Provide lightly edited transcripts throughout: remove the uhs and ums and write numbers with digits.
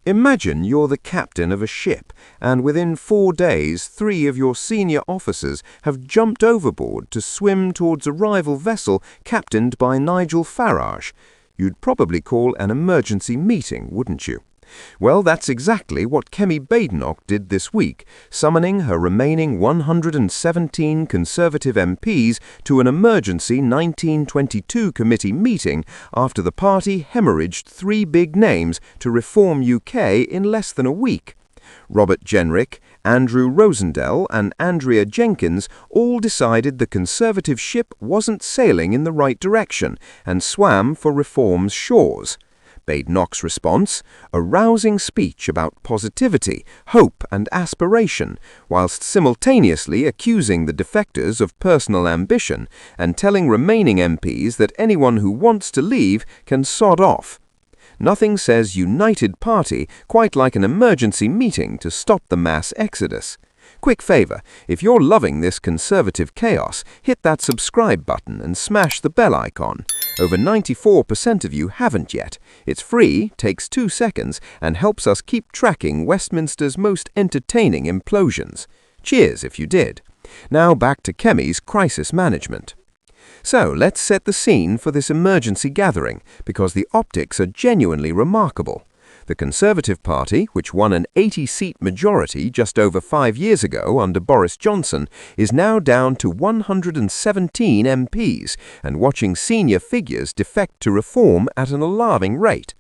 Imagine you're the captain of a ship, and within 4 days, 3 of your senior officers have jumped overboard to swim towards a rival vessel captained by Nigel Farage. You'd probably call an emergency meeting, wouldn't you? Well, that's exactly what Kemi Badenoch did this week, summoning her remaining 117 Conservative MPs to an emergency 1922 committee meeting after the party hemorrhaged 3 big names to Reform UK in less than a week. Jenrick, Rosindell and Andrea Jenkyns all decided the Conservative ship wasn't sailing in the right direction and swam for Reform's shores. Badenoch's response, a rousing speech about positivity, hope and aspiration, whilst simultaneously accusing the defectors of personal ambition and telling remaining MPs that anyone who wants to leave can sod off. Nothing says united party quite like an emergency meeting to stop the mass exodus. Quick favour, if you're loving this Conservative chaos, hit that subscribe button and smash the bell icon. Over 94% of you haven't yet. It's free, takes 2 seconds, and helps us keep tracking Westminster's most entertaining implosions. Cheers if you did. Now back to Kemi's crisis management. So let's set the scene for this emergency gathering, because the optics are genuinely remarkable. The Conservative Party, which won an 80-seat majority just over 5 years ago under Boris Johnson, is now down to 117 MPs and watching senior figures defect to Reform at an alarming rate.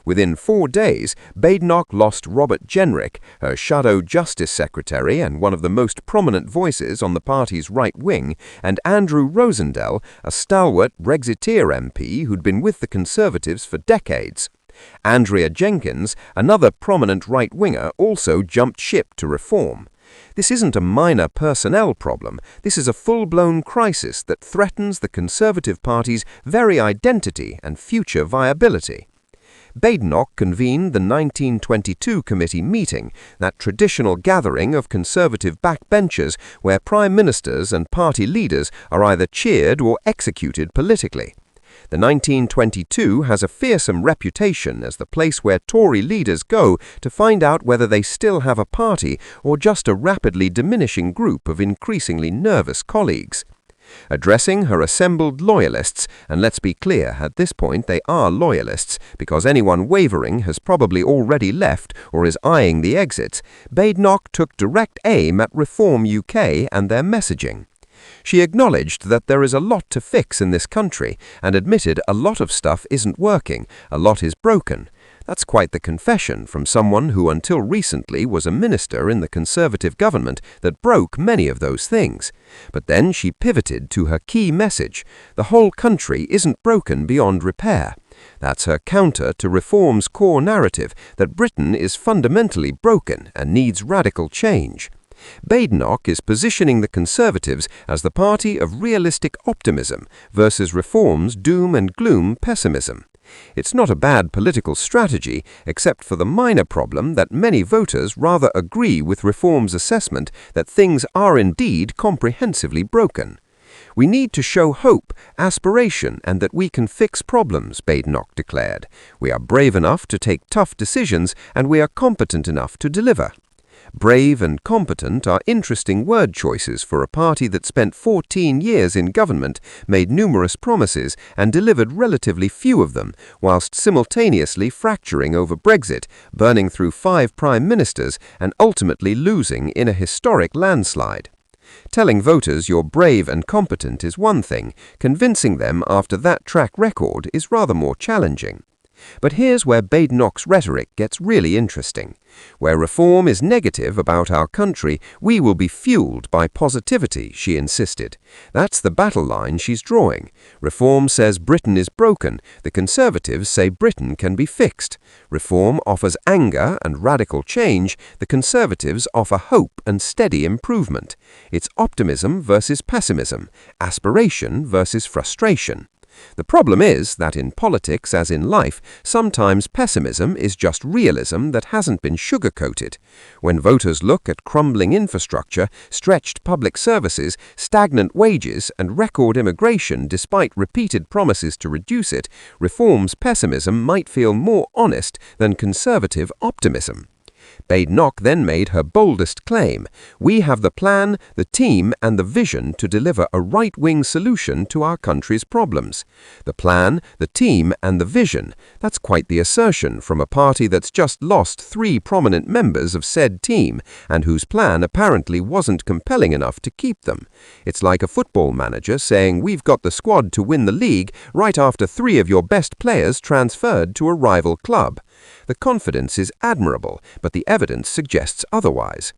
Within 4 days, Badenoch lost Jenrick, her shadow Justice Secretary and one of the most prominent voices on the party's right wing, and Rosindell, a stalwart Brexiteer MP who'd been with the Conservatives for decades. Andrea Jenkyns, another prominent right-winger, also jumped ship to Reform. This isn't a minor personnel problem, this is a full-blown crisis that threatens the Conservative Party's very identity and future viability. Badenoch convened the 1922 committee meeting, that traditional gathering of Conservative backbenchers where Prime Ministers and party leaders are either cheered or executed politically. The 1922 has a fearsome reputation as the place where Tory leaders go to find out whether they still have a party or just a rapidly diminishing group of increasingly nervous colleagues. Addressing her assembled loyalists, and let's be clear, at this point they are loyalists, because anyone wavering has probably already left or is eyeing the exits, Badenoch took direct aim at Reform UK and their messaging. She acknowledged that there is a lot to fix in this country and admitted a lot of stuff isn't working, a lot is broken. That's quite the confession from someone who until recently was a minister in the Conservative government that broke many of those things. But then she pivoted to her key message: the whole country isn't broken beyond repair. That's her counter to Reform's core narrative that Britain is fundamentally broken and needs radical change. Badenoch is positioning the Conservatives as the party of realistic optimism versus Reform's doom and gloom pessimism. It's not a bad political strategy, except for the minor problem that many voters rather agree with Reform's assessment that things are indeed comprehensively broken. We need to show hope, aspiration, and that we can fix problems, Badenoch declared. We are brave enough to take tough decisions, and we are competent enough to deliver. Brave and competent are interesting word choices for a party that spent 14 years in government, made numerous promises and delivered relatively few of them, whilst simultaneously fracturing over Brexit, burning through 5 prime ministers and ultimately losing in a historic landslide. Telling voters you're brave and competent is one thing, convincing them after that track record is rather more challenging. But here's where Badenoch's rhetoric gets really interesting. Where Reform is negative about our country, we will be fueled by positivity, she insisted. That's the battle line she's drawing. Reform says Britain is broken. The Conservatives say Britain can be fixed. Reform offers anger and radical change. The Conservatives offer hope and steady improvement. It's optimism versus pessimism, aspiration versus frustration. The problem is that in politics, as in life, sometimes pessimism is just realism that hasn't been sugar-coated. When voters look at crumbling infrastructure, stretched public services, stagnant wages, and record immigration despite repeated promises to reduce it, Reform's pessimism might feel more honest than Conservative optimism. Badenoch then made her boldest claim: "We have the plan, the team, and the vision to deliver a right-wing solution to our country's problems." The plan, the team, and the vision. That's quite the assertion from a party that's just lost 3 prominent members of said team, and whose plan apparently wasn't compelling enough to keep them. It's like a football manager saying, "We've got the squad to win the league," right after 3 of your best players transferred to a rival club. The confidence is admirable, but the evidence suggests otherwise.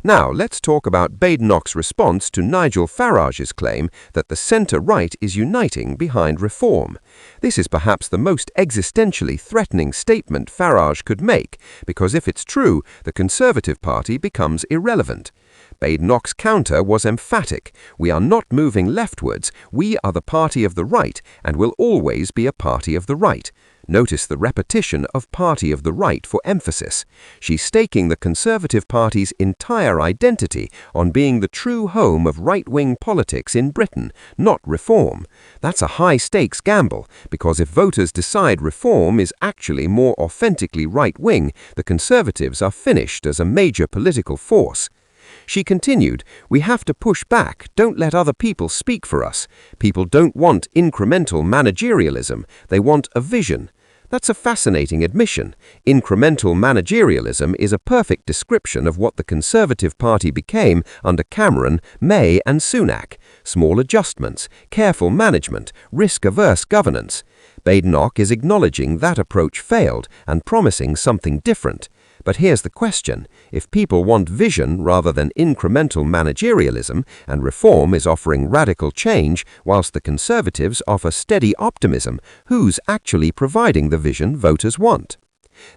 Now, let's talk about Badenoch's response to Nigel Farage's claim that the centre-right is uniting behind reform. This is perhaps the most existentially threatening statement Farage could make, because if it's true, the Conservative Party becomes irrelevant. Badenoch's counter was emphatic: "We are not moving leftwards, we are the party of the right, and will always be a party of the right." Notice the repetition of party of the right for emphasis. She's staking the Conservative Party's entire identity on being the true home of right-wing politics in Britain, not reform. That's a high-stakes gamble, because if voters decide reform is actually more authentically right-wing, the Conservatives are finished as a major political force. She continued, "We have to push back, don't let other people speak for us. People don't want incremental managerialism, they want a vision." That's a fascinating admission. Incremental managerialism is a perfect description of what the Conservative Party became under Cameron, May and Sunak. Small adjustments, careful management, risk-averse governance. Badenoch is acknowledging that approach failed and promising something different. But here's the question: if people want vision rather than incremental managerialism, and reform is offering radical change, whilst the Conservatives offer steady optimism, who's actually providing the vision voters want?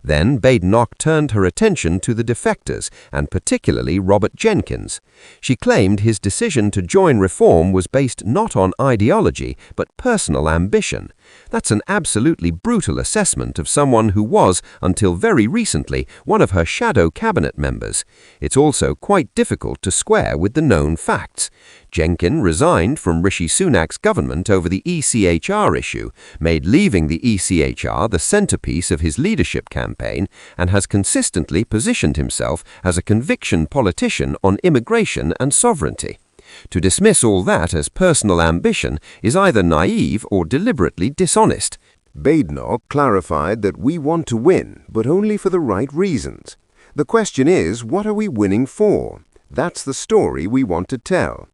Then Badenoch turned her attention to the defectors, and particularly Robert Jenkyns. She claimed his decision to join reform was based not on ideology, but personal ambition. That's an absolutely brutal assessment of someone who was, until very recently, one of her shadow cabinet members. It's also quite difficult to square with the known facts. Jenkyns resigned from Rishi Sunak's government over the ECHR issue, made leaving the ECHR the centerpiece of his leadership campaign, and has consistently positioned himself as a conviction politician on immigration and sovereignty. To dismiss all that as personal ambition is either naive or deliberately dishonest. Badenoch clarified that we want to win, but only for the right reasons. The question is, what are we winning for? That's the story we want to tell.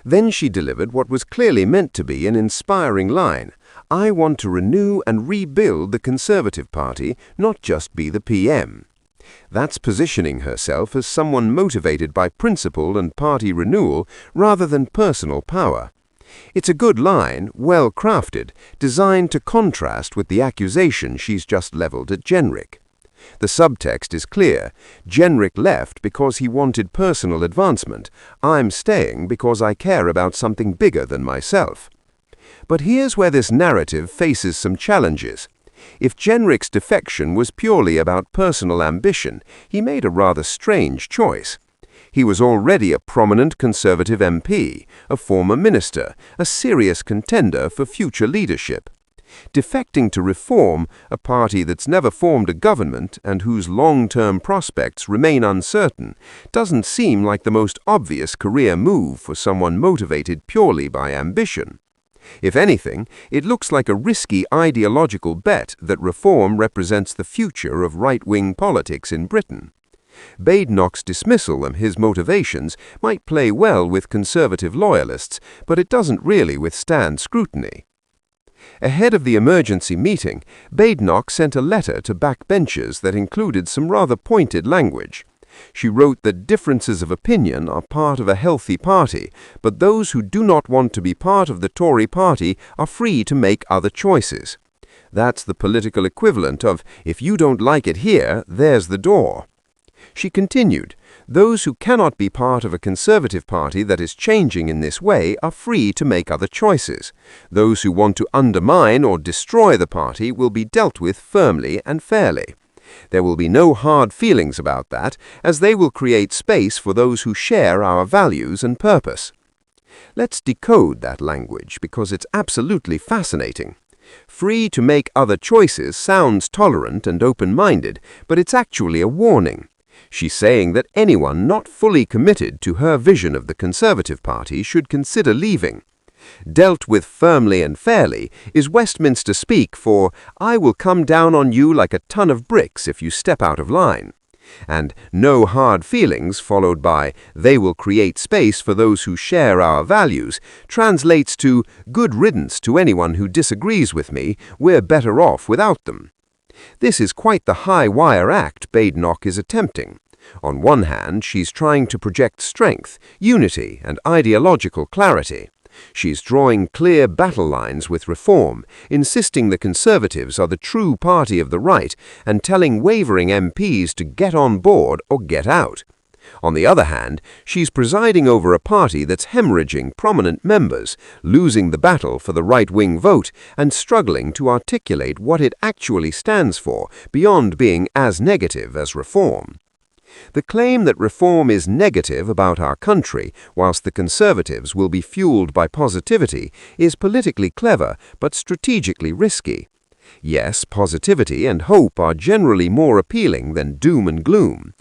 Then she delivered what was clearly meant to be an inspiring line: "I want to renew and rebuild the Conservative Party, not just be the PM." That's positioning herself as someone motivated by principle and party renewal rather than personal power. It's a good line, well crafted, designed to contrast with the accusation she's just leveled at Jenrick. The subtext is clear: Jenrick left because he wanted personal advancement. I'm staying because I care about something bigger than myself. But here's where this narrative faces some challenges. If Jenrick's defection was purely about personal ambition, he made a rather strange choice. He was already a prominent Conservative MP, a former minister, a serious contender for future leadership. Defecting to Reform, a party that's never formed a government and whose long-term prospects remain uncertain, doesn't seem like the most obvious career move for someone motivated purely by ambition. If anything, it looks like a risky ideological bet that Reform represents the future of right-wing politics in Britain. Badenoch's dismissal of his motivations might play well with Conservative loyalists, but it doesn't really withstand scrutiny. Ahead of the emergency meeting, Badenoch sent a letter to backbenchers that included some rather pointed language. She wrote that differences of opinion are part of a healthy party, but those who do not want to be part of the Tory party are free to make other choices. That's the political equivalent of, if you don't like it here, there's the door. She continued, "Those who cannot be part of a Conservative Party that is changing in this way are free to make other choices. Those who want to undermine or destroy the party will be dealt with firmly and fairly. There will be no hard feelings about that, as they will create space for those who share our values and purpose." Let's decode that language, because it's absolutely fascinating. Free to make other choices sounds tolerant and open-minded, but it's actually a warning. She's saying that anyone not fully committed to her vision of the Conservative Party should consider leaving. Dealt with firmly and fairly is Westminster speak for "I will come down on you like a ton of bricks if you step out of line." And "no hard feelings" followed by "they will create space for those who share our values" translates to "good riddance to anyone who disagrees with me, we're better off without them." This is quite the high-wire act Badenoch is attempting. On one hand, she's trying to project strength, unity, and ideological clarity. She's drawing clear battle lines with Reform, insisting the Conservatives are the true party of the right, and telling wavering MPs to get on board or get out. On the other hand, she's presiding over a party that's hemorrhaging prominent members, losing the battle for the right-wing vote, and struggling to articulate what it actually stands for, beyond being as negative as Reform. The claim that Reform is negative about our country, whilst the Conservatives will be fueled by positivity, is politically clever but strategically risky. Yes, positivity and hope are generally more appealing than doom and gloom.